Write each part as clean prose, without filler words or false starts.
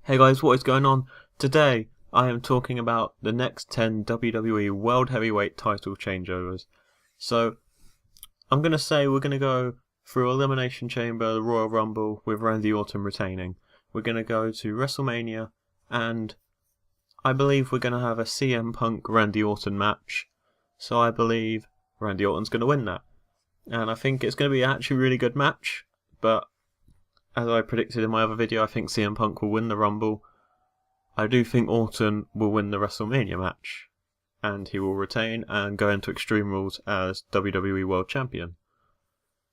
Hey guys, what is going on? Today I am talking about the next 10 WWE World Heavyweight title changeovers. So I'm going to say we're going to go through Elimination Chamber, the Royal Rumble with Randy Orton retaining. We're going to go to WrestleMania, and I believe we're going to have a CM Punk Randy Orton match. So I believe Randy Orton's going to win that. And I think it's going to be actually a really good match, but as I predicted in my other video, I think CM Punk will win the Rumble. I do think Orton will win the WrestleMania match, and he will retain and go into Extreme Rules as WWE World Champion.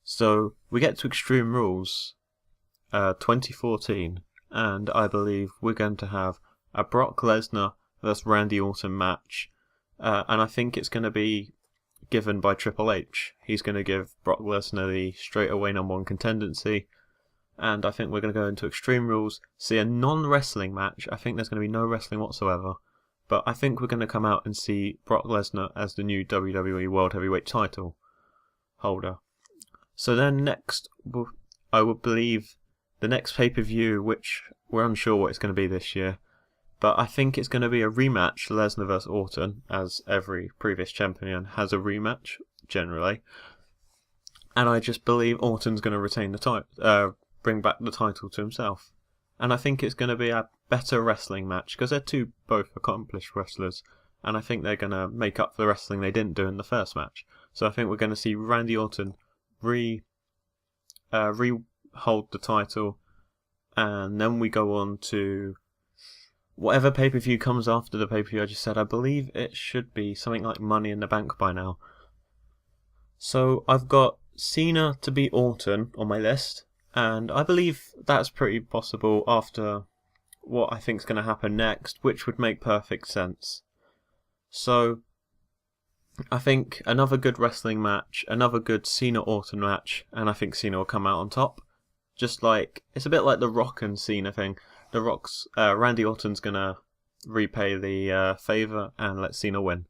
So we get to Extreme Rules 2014, and I believe we're going to have a Brock Lesnar vs Randy Orton match, and I think it's going to be given by Triple H. He's going to give Brock Lesnar the straightaway #1 contendency. And I think we're going to go into Extreme Rules, see a non-wrestling match. I think there's going to be no wrestling whatsoever. But I think we're going to come out and see Brock Lesnar as the new WWE World Heavyweight title holder. So then next, I would believe the next pay-per-view, which we're unsure what it's going to be this year. But I think it's going to be a rematch, Lesnar vs Orton, as every previous champion has a rematch, generally. And I just believe Orton's going to retain the title. Bring back the title to himself. And I think it's going to be a better wrestling match because they're both accomplished wrestlers, and I think they're going to make up for the wrestling they didn't do in the first match. So I think we're going to see Randy Orton re-hold the title, and then we go on to whatever pay-per-view comes after the pay-per-view I just said. I believe it should be something like Money in the Bank by now. So I've got Cena to beat Orton on my list. And I believe that's pretty possible after what I think is going to happen next, which would make perfect sense. So, I think another good wrestling match, another good Cena-Orton match, and I think Cena will come out on top. Just like, it's a bit like the Rock and Cena thing. The Rock's, Randy Orton's going to repay the favour and let Cena win.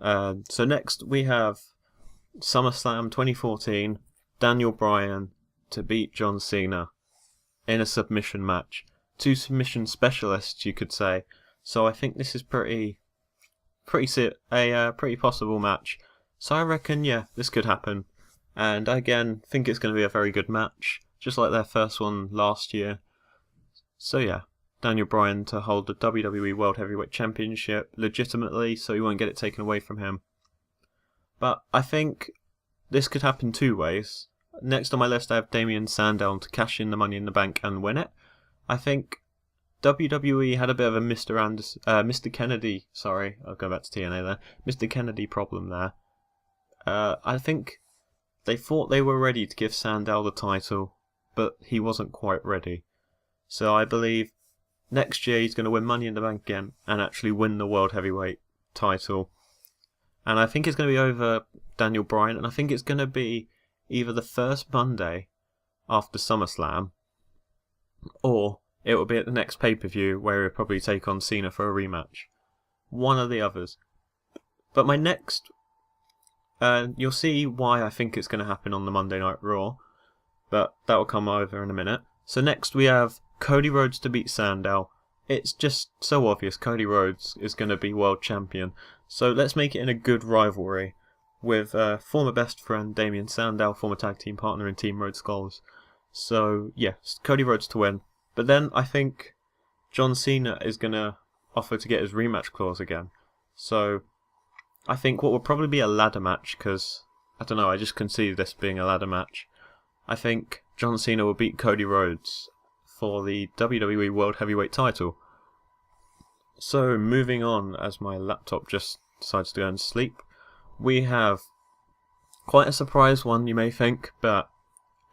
So next we have SummerSlam 2014, Daniel Bryan to beat John Cena in a submission match. Two submission specialists, you could say. So I think this is pretty possible match. So I reckon, yeah, this could happen. And I again think it's going to be a very good match, just like their first one last year. So yeah, Daniel Bryan to hold the WWE World Heavyweight Championship legitimately, so he won't get it taken away from him. But I think this could happen two ways. Next on my list I have Sandow to cash in the Money in the Bank and win it. I think WWE had a bit of a Mr. Kennedy, sorry, I'll go back to TNA there, Mr. Kennedy problem there. I think they thought they were ready to give Sandow the title, but he wasn't quite ready. So I believe next year he's going to win Money in the Bank again and actually win the World Heavyweight title. And I think it's going to be over Daniel Bryan, and I think it's going to be either the first Monday after SummerSlam, or it will be at the next pay-per-view where he'll probably take on Cena for a rematch. One of the others. But my next... you'll see why I think it's going to happen on the Monday Night Raw, but that will come over in a minute. So next we have Cody Rhodes to beat Sandow. It's just so obvious Cody Rhodes is going to be world champion. So let's make it in a good rivalry with former best friend Damien Sandow, former tag team partner in Team Rhodes Scholars. So, yes, Cody Rhodes to win. But then I think John Cena is going to offer to get his rematch clause again. So, I think what will probably be a ladder match, because, I don't know, I just conceive this being a ladder match. I think John Cena will beat Cody Rhodes for the WWE World Heavyweight title. So, moving on, as my laptop just decides to go and sleep. We have quite a surprise one, you may think, but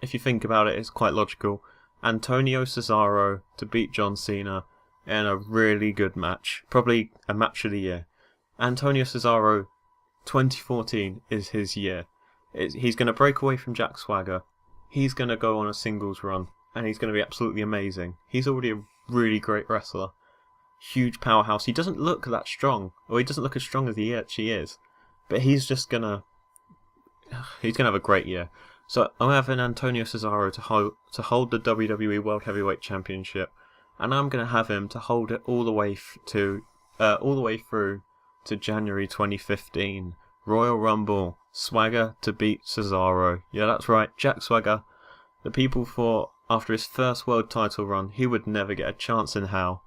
if you think about it, it's quite logical. Antonio Cesaro to beat John Cena in a really good match. Probably a match of the year. Antonio Cesaro 2014 is his year. He's going to break away from Jack Swagger. He's going to go on a singles run, and he's going to be absolutely amazing. He's already a really great wrestler. Huge powerhouse. He doesn't look that strong, or he doesn't look as strong as he actually is. But he's gonna have a great year. So I'm having Antonio Cesaro to hold the WWE World Heavyweight Championship and I'm going to have him to hold it all the way through to January 2015. Royal Rumble, Swagger to beat Cesaro. Yeah, that's right, Jack Swagger. The people thought after his first world title run he would never get a chance in hell.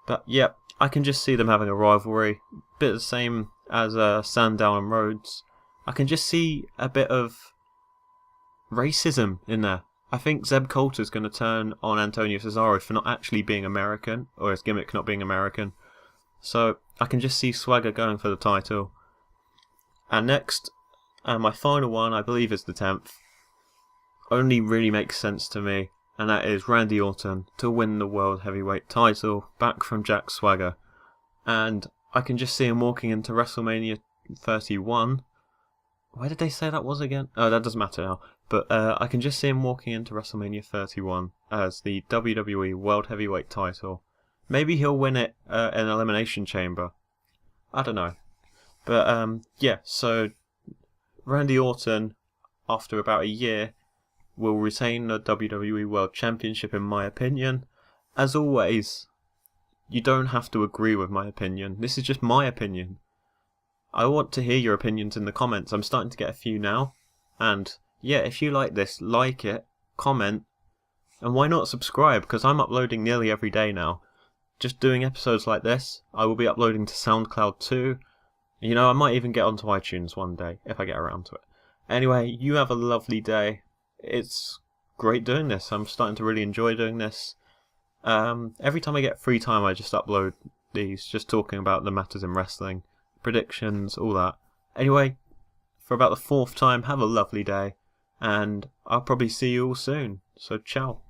But yeah, I can just see them having a rivalry, bit the same as Sandow and Rhodes. I can just see a bit of racism in there. I think Zeb Coulter's going to turn on Antonio Cesaro for not actually being American, or his gimmick not being American. So I can just see Swagger going for the title. And next, and my final one, I believe is the 10th, only really makes sense to me, and that is Randy Orton to win the World Heavyweight title back from Jack Swagger. And I can just see him walking into WrestleMania 31. Where did they say that was again? Oh, that doesn't matter now. But I can just see him walking into WrestleMania 31 as the WWE World Heavyweight title. Maybe he'll win it in Elimination Chamber. I don't know. But yeah, so Randy Orton, after about a year, will retain the WWE World Championship in my opinion. As always, you don't have to agree with my opinion. This is just my opinion. I want to hear your opinions in the comments. I'm starting to get a few now. And yeah, if you like this, like it, comment, and why not subscribe? Because I'm uploading nearly every day now. Just doing episodes like this. I will be uploading to SoundCloud too. You know, I might even get onto iTunes one day, if I get around to it. Anyway, you have a lovely day. It's great doing this. I'm starting to really enjoy doing this. Every time I get free time, I just upload these, just talking about the matters in wrestling, predictions, all that. Anyway, for about the 4th time, have a lovely day, and I'll probably see you all soon. So, ciao.